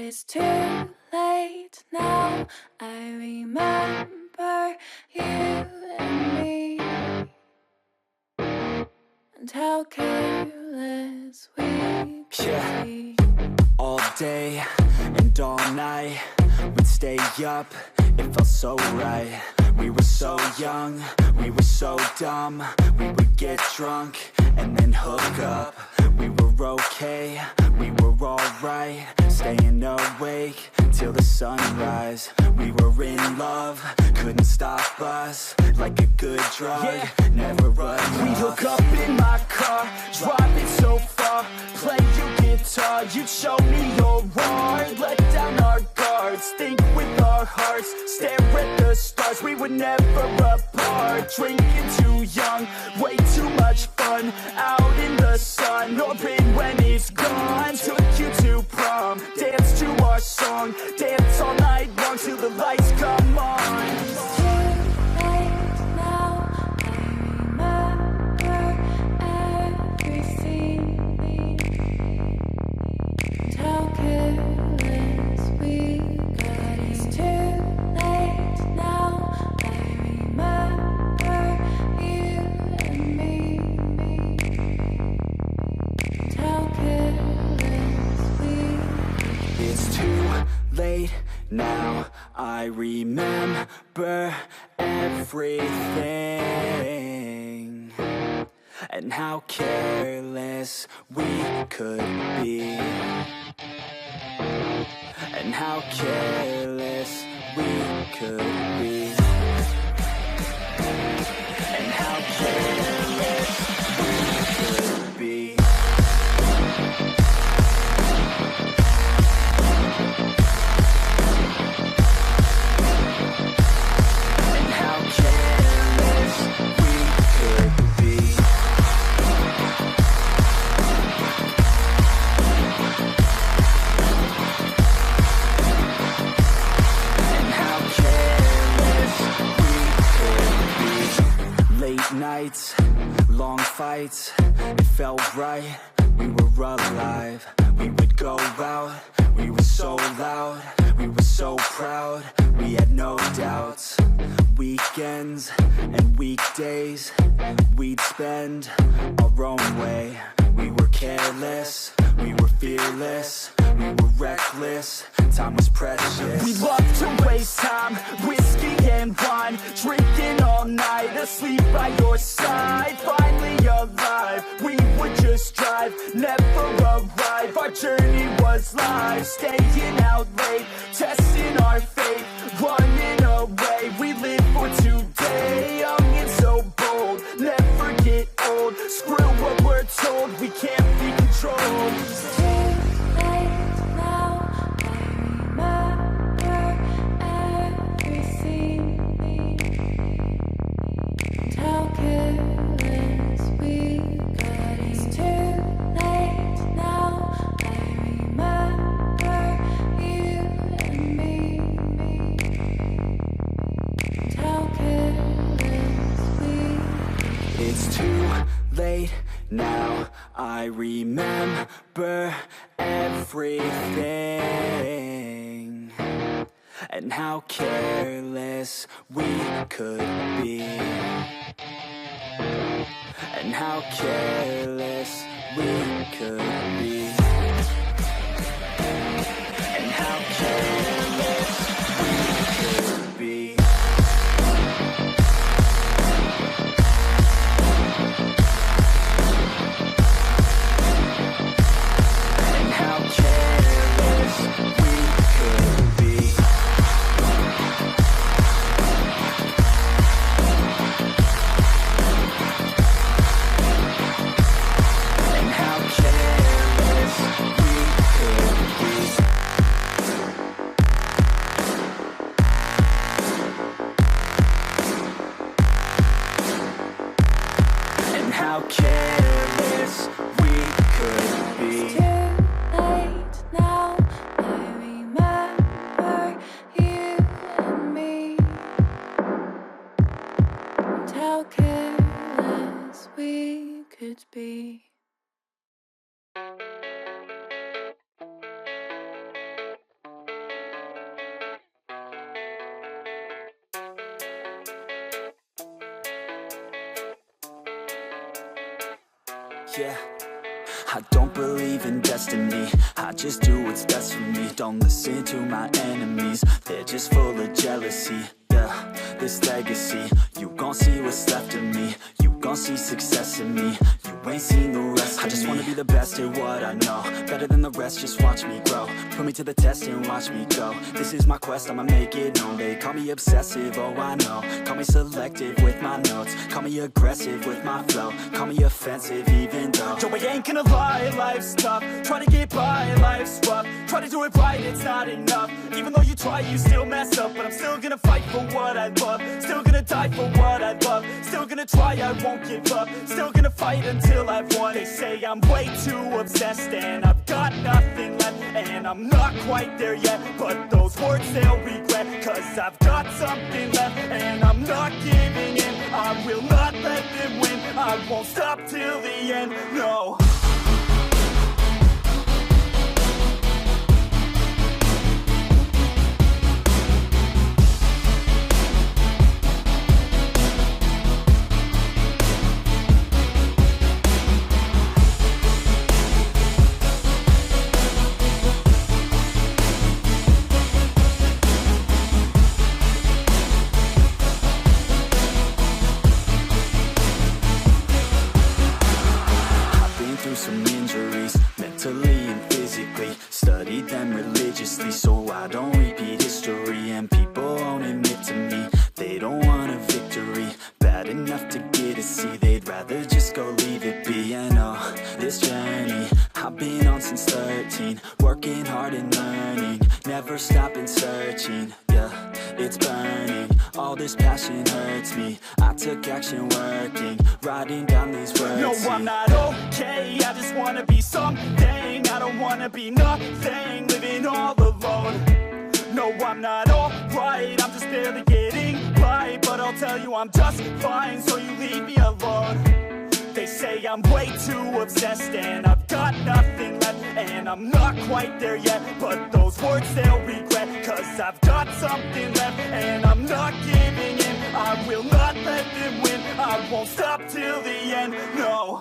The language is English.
it's too late now. I remember you and me, and how careless we could be. All day and all night, we'd stay up, it felt so right. We were so young, we were so dumb. We would get drunk and then hook up. We were okay, we were alright, staying awake till the sunrise. We were in love, couldn't stop us, like a good drug, never enough. We hook up in my car, driving so far, play you guitar, you'd show me your art, let down our guards, think with our hearts, stare at the stars. We were never apart, drinking too young, way too much fun, out in the sun, orbit when it's gone. Took you to prom, dance to our song, dance all night long till the lights come on. It's too late now. I remember everything, and how careless we got. It's too late now. I remember you and me, and how careless we got. It's too late now, I remember everything, and how careless we could be, and how careless we could be, and how careless we could be. Nights, long fights, it felt right, we were alive. We would go out, we were so loud, we were so proud, we had no doubts. Weekends and weekdays, we'd spend our own way. We were careless, we were fearless, we were reckless, time was precious. We loved to waste time, whiskey and wine, drinking all night, asleep by your side. Finally alive, we would just drive, never arrive. Our journey was live, staying out late, testing our fate, running away. We live for today, young and so bold, never get old. Screw what we're told, we can't be controlled. It's too late now. I remember everything, and how careless we got. It's too late now. I remember you and me, and how careless we got. It's too late now, I remember everything, and how careless we could be, and how careless we could be, and how careless we could be. How careless we could be. It's too late now. I remember you and me, and how careless we could be. yeah. I don't believe in destiny, I just do what's best for me. Don't listen to my enemies, they're just full of jealousy. Yeah, this legacy, you gon' see what's left of me. You gon' see success in me, you ain't seen the rest of me. I just wanna be the best at what I know, better than the rest, just watch me grow. Put me to the test and watch me go. This is my quest, I'ma make it known. They call me obsessive, oh I know. Call me selective with my notes, call me aggressive with my flow. Call me offensive even though Yo, I ain't gonna lie, life's tough. Try to get by, life's rough. Try to do it right, it's not enough. Even though you try, you still mess up. But I'm still gonna fight for what I love. Still gonna die for what I love. Still gonna try, I won't give up. Still gonna fight until I've won. They say I'm way too obsessed and I've got nothing left. And I'm not quite there yet, but those words they'll regret. Cause I've got something left and I'm not giving in. I will not let them win. I won't stop till the end, no. some injuries, mentally and physically. Studied them religiously so I don't repeat history. And people won't admit to me they don't want a victory. Bad enough to get a C, they'd rather just go leave it be. And oh, this journey I've been on since 13, working hard and learning, never stopping searching. Yeah, it's burning, all this passion hurts me. I took action working, writing down these words. No, I'm not okay, I just wanna be something. I don't wanna be nothing, living all alone. No, I'm not alright, I'm just barely getting by. But I'll tell you I'm just fine, so you leave me alone. They say I'm way too obsessed and I've got nothing left. And I'm not quite there yet, but those words they'll regret. Cause I've got something left and I'm not giving in. I will not let them win, I won't stop till the end, no.